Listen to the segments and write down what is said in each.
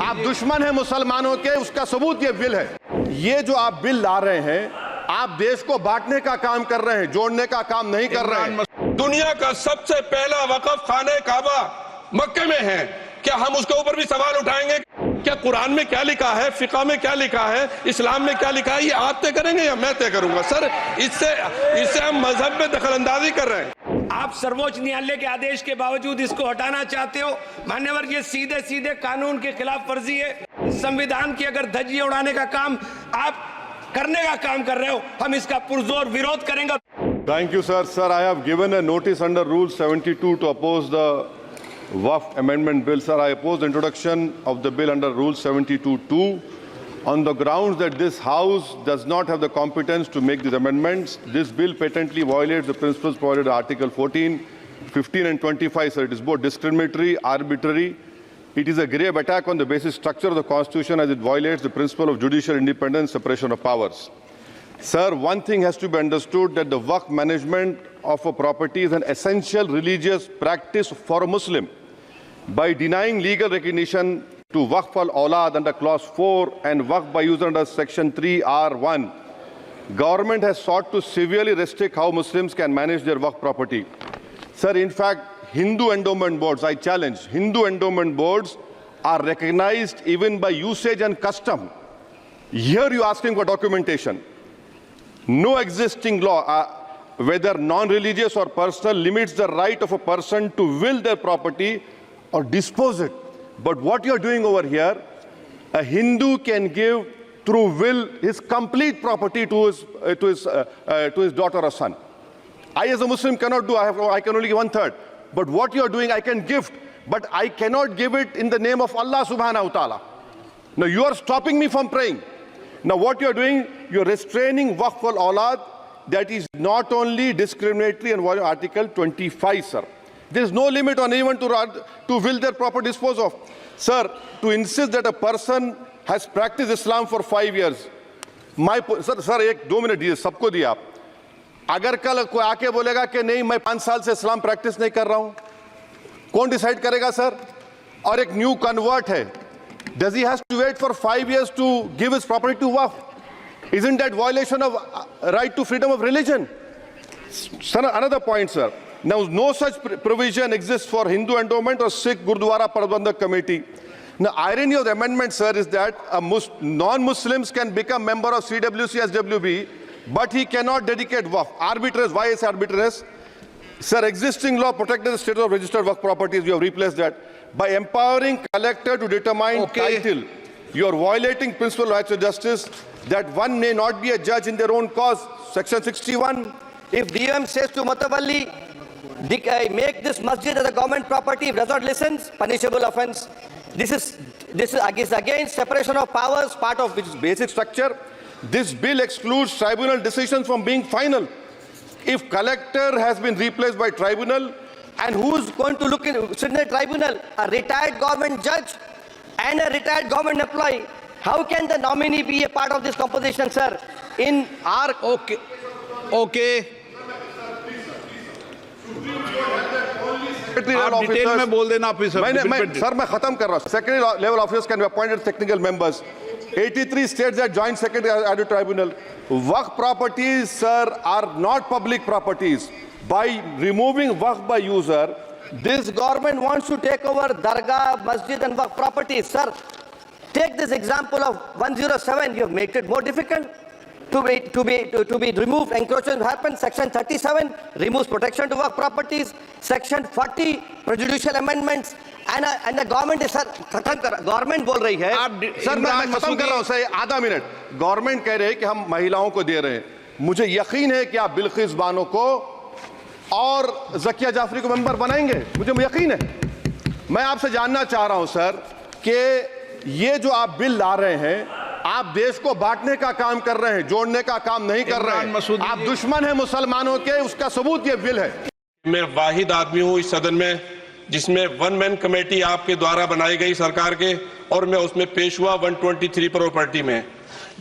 आप दुश्मन हैं मुसलमानों के, उसका सबूत ये बिल है। ये जो आप बिल ला रहे हैं, आप देश को बांटने का काम कर रहे हैं, जोड़ने का काम नहीं कर रहे हैं। दुनिया का सबसे पहला वक़फ़ खाने काबा मक्के में है, क्या हम उसके ऊपर भी सवाल उठाएंगे? क्या कुरान में क्या लिखा है, फिक़ा में क्या लिखा है, इस्लाम में क्या लिखा है, ये आप तय करेंगे या मैं तय करूंगा? सर, इससे हम मजहब में दखलंदाजी कर रहे हैं। आप सर्वोच्च न्यायालय के आदेश के बावजूद इसको हटाना चाहते हो। मान्यवर, ये सीधे सीधे कानून के खिलाफ वर्जी है। संविधान की अगर धज्जियां उड़ाने का काम आप करने का काम कर रहे हो, हम इसका पुरजोर विरोध करेंगे। Thank you, sir. Sir, I have given a notice under Rule 72 to oppose the Waqf Amendment Bill. Sir, I oppose the introduction of the bill under Rule 72(2) on the grounds that this House does not have the competence to make these amendments. This bill patently violates the principles provided in Article 14, 15 and 25. Sir, it is both discriminatory, arbitrary. It is a grave attack on the basic structure of the Constitution as it violates the principle of judicial independence, separation of powers. Sir, one thing has to be understood, that the Waqf management of a property is an essential religious practice for a Muslim. By denying legal recognition to Waqf al-Awlad under Clause 4 and Waqf by user under Section 3(r)(1), government has sought to severely restrict how Muslims can manage their Waqf property. Sir, in fact, Hindu endowment boards, I challenge, Hindu endowment boards are recognized even by usage and custom. Here you are asking for documentation. No existing law, whether non-religious or personal, limits the right of a person to will their property or dispose it. But what you are doing over here, a Hindu can give through will his complete property to his daughter or son. I as a Muslim cannot do, I can only give 1/3. But what you are doing, I can gift, but I cannot give it in the name of Allah subhanahu wa ta'ala. Now you are stopping me from praying. Now what you are doing, you are restraining Waqf al-Awlad. That is not only discriminatory and violating Article 25, sir. There is no limit on anyone to will their property dispose of. Sir, to insist that a person has practiced Islam for 5 years. Sir, एक 2 minute दिए, सबको दिया आप. अगर कल कोई आके बोलेगा कि नहीं मैं 5 साल से इस्लाम प्रैक्टिस नहीं कर रहा हूं, कौन डिसाइड करेगा सर? और एक न्यू कन्वर्ट है, does he has to wait for 5 years to give his property to Waqf? Isn't that violation of right to freedom of religion? Sir, another point, sir. Now, no such provision exists for Hindu endowment or Sikh Gurdwara Prabandhak Committee. Now, irony of the amendment, sir, is that non-Muslims can become member of CWC, SWB, but he cannot dedicate Waqf. Arbitrary. Why is arbitrary? Sir, existing law protected the status of registered Waqf properties. You have replaced that. By empowering collector to determine title, you are violating principle of rights of justice, that one may not be a judge in their own cause. Section 61. If DM says to Mutawalli, make this masjid as a government property, if does not listen, punishable offence. This is against separation of powers, part of which is basic structure. This bill excludes tribunal decisions from being final. If collector has been replaced by tribunal, and who is going to sit in the tribunal? A retired government judge and a retired government employee. How can the nominee be a part of this composition, sir? In our... Okay. आप detail में बोल देना officer. Sir मैं खत्म कर रहा हूं। Secretary level officers can be appointed technical members. 83 states that joint secretary added tribunal. Waqf properties, sir, are not public properties. By removing Waqf by user, this government wants to take over Dargah, Masjid and Waqf properties. Sir, take this example of 107. You have made it more difficult to be removed. Encroachment happens. Section 37 removes protection to Waqf properties. Section 40 prejudicial amendments. And the government is, sir, government बोल रही है. Sir मैं खत्म कर रहा हूं sir, आधा minute. Government कह रहे हैं कि हम महिलाओं को दे रहे हैं. मुझे यकीन है कि आप बिल्किस बानो को और ज़किया जाफरी को मेंबर बनाएंगे, मुझे यकीन है. मैं आपसे जानना चाह रहा हूं सर कि ये जो आप बिल ला रहे हैं, आप देश को बांटने का काम कर रहे हैं, जोड़ने का काम नहीं कर रहे हैं. आप दुश्मन हैं मुसलमानों के, उसका सबूत ये बिल है. मैं वाहिद आदमी हूं इस सदन में जिसमें 1 मैन कमेटी आपके द्वारा बनाई गई सरकार के, और मैं उसमें पेश हुआ 123 प्रॉपर्टी में.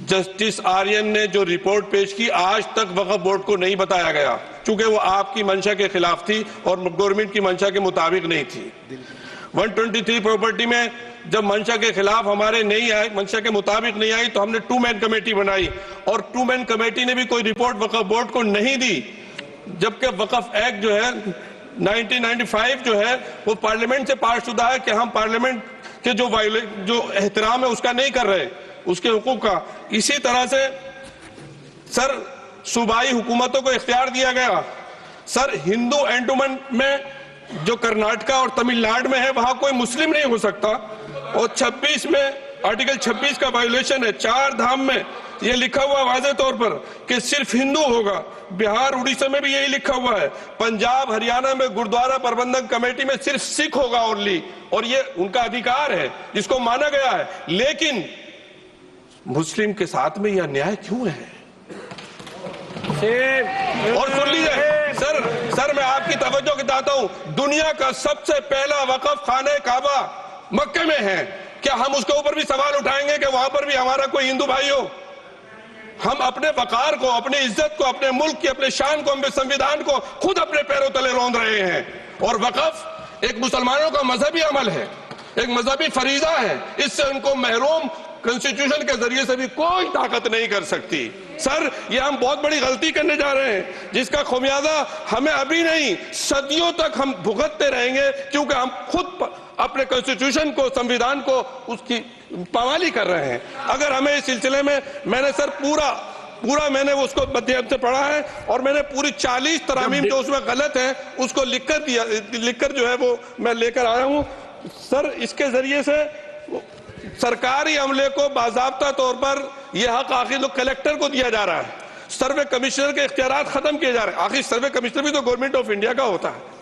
जस्टिस आर्यन ने जो रिपोर्ट पेश की, आज तक वक्फ बोर्ड को नहीं बताया गया, चूंकि वो आपकी मंशा के खिलाफ थी और गवर्नमेंट की मंशा के मुताबिक नहीं थी. 123 प्रॉपर्टी में जब मंशा के खिलाफ हमारे नहीं आए, मंशा के मुताबिक नहीं आई, तो हमने 2 मैन कमेटी बनाई और 2 मैन कमेटी ने भी कोई रिपोर्ट वक्फ बोर्ड को नहीं दी, जबकि वक्फ एक्ट जो है 1995 जो है वो पार्लियामेंट से पास शुदा है कि हम पार्लियामेंट के जो एहतराम है उसका नहीं कर रहे, उसके हुकूक का। इसी तरह से सर सूबाई हुकूमतों को इख्तियार दिया गया। सर हिंदू एंडोमेंट में जो कर्नाटका और तमिलनाडु में है वहां कोई मुस्लिम नहीं हो सकता, और 26 में आर्टिकल 26 का वायोलेशन है। 4 धाम में ये लिखा हुआ वाज़े तौर पर कि सिर्फ हिंदू होगा। बिहार उड़ीसा में भी यही लिखा हुआ है। पंजाब हरियाणा में गुरुद्वारा प्रबंधक कमेटी में सिर्फ सिख होगा ओनली, और ये उनका अधिकार है जिसको माना गया है। लेकिन मुस्लिम के साथ में यह अन्याय क्यों है? और सुन लीजिए सर मैं आपकी तवज्जो के चाहता हूं, दुनिया का सबसे पहला वक़फ़ खाने काबा मक्के में है। क्या हम उसके ऊपर भी सवाल उठाएंगे कि वहां पर भी हमारा कोई हिंदू भाई हो? हम अपने वकार को, अपनी इज्जत को, अपने मुल्क की, अपने शान को, अपने संविधान को खुद अपने पैरों तले रौंद रहे हैं। और वक़फ़ एक मुसलमानों का मजहबी अमल है, एक मजहबी फरीजा है। इससे उनको महरूम कॉन्स्टिट्यूशन के जरिए से भी कोई ताकत नहीं कर सकती। सर ये हम बहुत बड़ी गलती करने जा रहे हैं, जिसका खुमियाजा हमें अभी नहीं सदियों तक हम भुगतते रहेंगे, क्योंकि हम खुद अपने कॉन्स्टिट्यूशन को, संविधान को, उसकी पामाली कर रहे हैं। अगर हमें इस सिलसिले में, मैंने सर पूरा मैंने उसको मध्यम से पढ़ा है और मैंने पूरी 40 तरामीम जो उसमें गलत है उसको लिखकर जो है वो मैं लेकर आया हूं। सर इसके जरिए से सरकारी अमले को बाज़ाब्ता तौर पर यह हक आखिर लोग कलेक्टर को दिया जा रहा है, सर्वे कमिश्नर के इख्तियारात खत्म किए जा रहे हैं। आखिर सर्वे कमिश्नर भी तो गवर्नमेंट ऑफ इंडिया का होता है।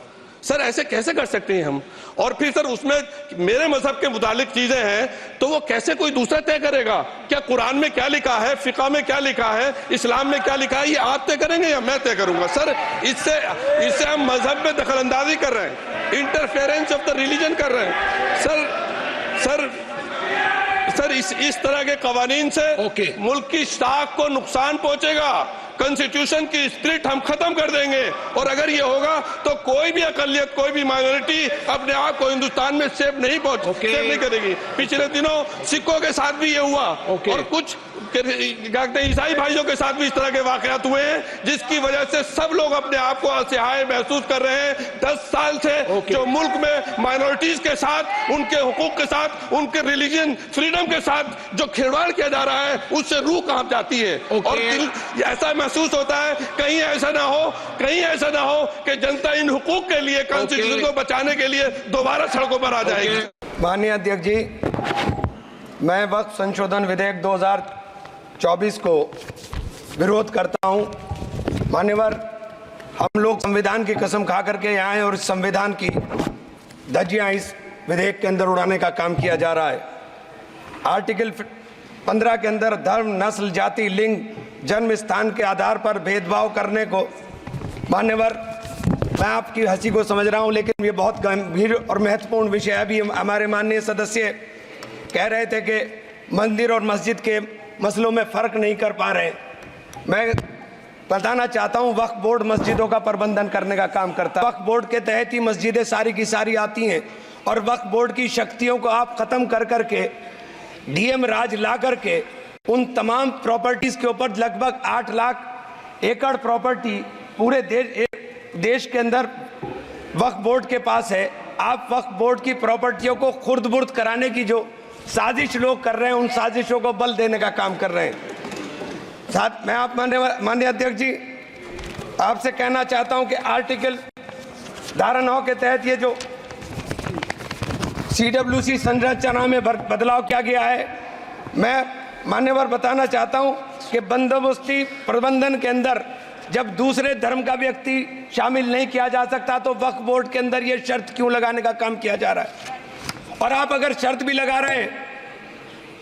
सर ऐसे कैसे कर सकते हैं हम? और फिर सर उसमें मेरे मजहब के मुतालिक चीजें हैं तो वो कैसे कोई दूसरा तय करेगा? क्या कुरान में क्या लिखा है, फिका में क्या लिखा है, इस्लाम में क्या लिखा है, ये आप तय करेंगे या मैं तय करूंगा? सर इससे हम मजहब में दखल अंदाजी कर रहे हैं, इंटरफेरेंस ऑफ द रिलीजन कर रहे हैं। सर इस तरह के कवानीन से मुल्क की साख को नुकसान पहुंचेगा। कॉन्स्टिट्यूशन की स्पिरिट हम खत्म कर देंगे, और अगर ये होगा तो कोई भी अकलियत, कोई भी माइनॉरिटी अपने आप को हिंदुस्तान में सेफ नहीं करेगी। पिछले दिनों सिखों के साथ भी ये हुआ, और कुछ ईसाई भाइयों के साथ भी इस तरह के वाकयात हुए हैं, जिसकी वजह से सब लोग अपने आप को असहाय महसूस कर रहे हैं। 10 साल से जो मुल्क में माइनॉरिटीज के साथ, उनके हुकूक के साथ, उनके रिलीजन फ्रीडम के साथ जो खिलवाड़ किया जा रहा है, उससे रूह कांप जाती है। और ऐसा महसूस होता है कहीं ऐसा ना हो कि जनता इन हुकूक के लिए, कॉन्स्टिट्यूशन को बचाने के लिए दोबारा सड़कों पर आ जाएगी। माननीय अध्यक्ष जी, मैं वक्फ संशोधन विधेयक 2024 को विरोध करता हूं। मान्यवर, हम लोग संविधान की कसम खा करके यहाँ आए और इस संविधान की धज्जियां इस विधेयक के अंदर उड़ाने का काम किया जा रहा है। आर्टिकल 15 के अंदर धर्म, नस्ल, जाति, लिंग, जन्म स्थान के आधार पर भेदभाव करने को, मान्यवर मैं आपकी हंसी को समझ रहा हूं, लेकिन ये बहुत गंभीर और महत्वपूर्ण विषय है। अभी हमारे माननीय सदस्य कह रहे थे कि मंदिर और मस्जिद के मसलों में फ़र्क नहीं कर पा रहे। मैं बताना चाहता हूं, वक्फ बोर्ड मस्जिदों का प्रबंधन करने का काम करता है। वक्फ बोर्ड के तहत ही मस्जिदें सारी की सारी आती हैं, और वक्फ बोर्ड की शक्तियों को आप ख़त्म कर करके डीएम राज ला करके उन तमाम प्रॉपर्टीज़ के ऊपर लगभग 8 लाख एकड़ प्रॉपर्टी पूरे देश के अंदर वक्फ बोर्ड के पास है। आप वक्फ बोर्ड की प्रॉपर्टियों को खुर्द-बुर्द कराने की जो साजिश लोग कर रहे हैं, उन साजिशों को बल देने का काम कर रहे हैं। साथ मैं आप माननीय अध्यक्ष जी आपसे कहना चाहता हूं कि आर्टिकल धारा 9 के तहत ये जो CWC संरचना में बदलाव किया गया है, मैं मान्यवर बताना चाहता हूं कि बंदोबस्ती प्रबंधन के अंदर जब दूसरे धर्म का व्यक्ति शामिल नहीं किया जा सकता, तो वक्फ बोर्ड के अंदर ये शर्त क्यों लगाने का काम किया जा रहा है? और आप अगर शर्त भी लगा रहे हैं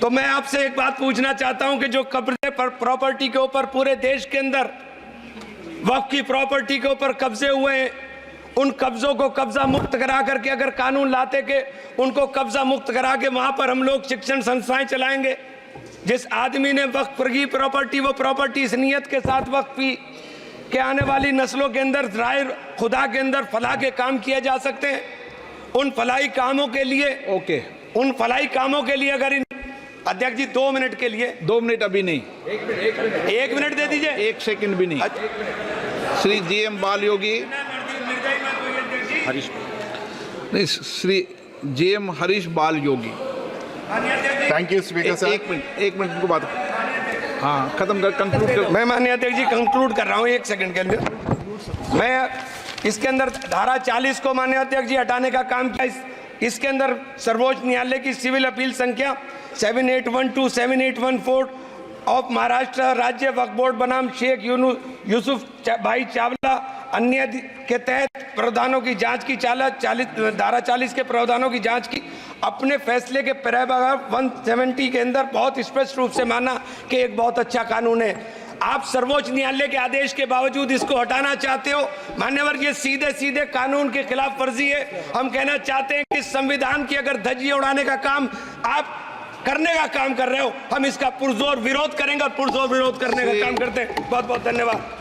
तो मैं आपसे एक बात पूछना चाहता हूं कि जो कब्जे पर प्रॉपर्टी के ऊपर पूरे देश के अंदर वक्फ की प्रॉपर्टी के ऊपर कब्जे हुए हैं, उन कब्जों को कब्जा मुक्त करा करके अगर कानून लाते कि उनको कब्जा मुक्त करा के वहां पर हम लोग शिक्षण संस्थाएं चलाएंगे। जिस आदमी ने वक्फ की प्रॉपर्टी, वो प्रॉपर्टी इस नियत के साथ वक्फ की कि आने वाली नस्लों के अंदर राय खुदा के अंदर फलाह के काम किए जा सकते हैं, उन फलाई कामों के लिए ओके, उन फलाई कामों के लिए अगर इन अध्यक्ष जी 2 मिनट के लिए 2 मिनट अभी नहीं, 1 मिनट दे दीजिए। 1 सेकंड भी नहीं। श्री GM बाल योगी, नहीं, श्री GM हरीश बाल योगी। Thank you, Speaker sir. 1 minute को बात, हाँ खत्म कर, कंक्लूड कर। मैं माननीय अध्यक्ष जी कंक्लूड कर रहा हूँ 1 सेकंड के लिए। मैं इसके अंदर धारा 40 को माननीय अध्यक्ष जी हटाने का काम किया। इसके अंदर सर्वोच्च न्यायालय की सिविल अपील संख्या 7812 7814 ऑफ महाराष्ट्र राज्य वक्फ बोर्ड बनाम शेख यूसुफ भाई चावला अन्य के तहत प्रावधानों की जांच की धारा 40 के प्रावधानों की जांच की। अपने फैसले के पैराग्राफ 170 के अंदर बहुत स्पष्ट रूप से माना कि एक बहुत अच्छा कानून है। आप सर्वोच्च न्यायालय के आदेश के बावजूद इसको हटाना चाहते हो। मान्यवर, ये सीधे सीधे कानून के खिलाफ वर्जी है। हम कहना चाहते हैं कि संविधान की अगर धज्जियां उड़ाने का काम आप करने का काम कर रहे हो, हम इसका पुरजोर विरोध करेंगे और पुरजोर विरोध करने का काम करते हैं। बहुत बहुत धन्यवाद।